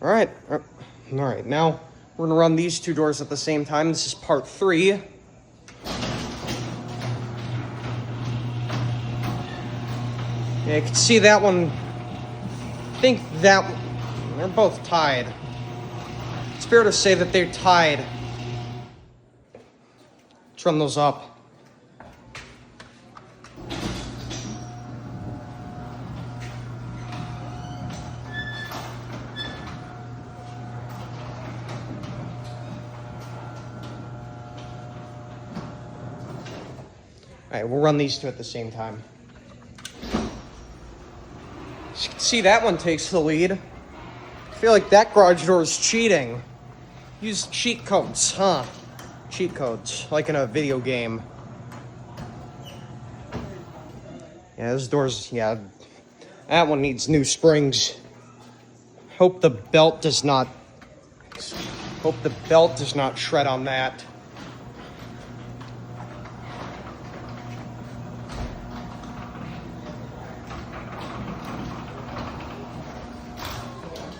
All right. Now we're gonna run these two doors at the same time. This is part 3. Yeah, you can see that one. I think that they're both tied. It's fair to say that they're tied. Let's run those up. All right, we'll run these two at the same time. As you can see, that one takes the lead. I feel like that garage door is cheating. Use cheat codes, huh? Cheat codes, like in a video game. Yeah, this door's, yeah, that one needs new springs. Hope the belt does not shred on that.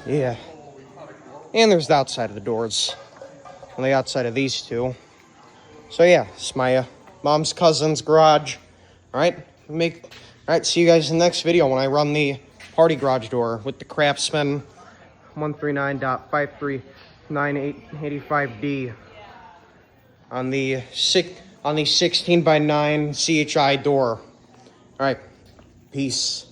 Yeah. And there's the outside of the doors. On the outside of these two. So yeah, it's my mom's cousin's garage. Alright? Alright, see you guys in the next video when I run the party garage door with the Craftsman 139.53985D on the 16 by 9 CHI door. Alright. Peace.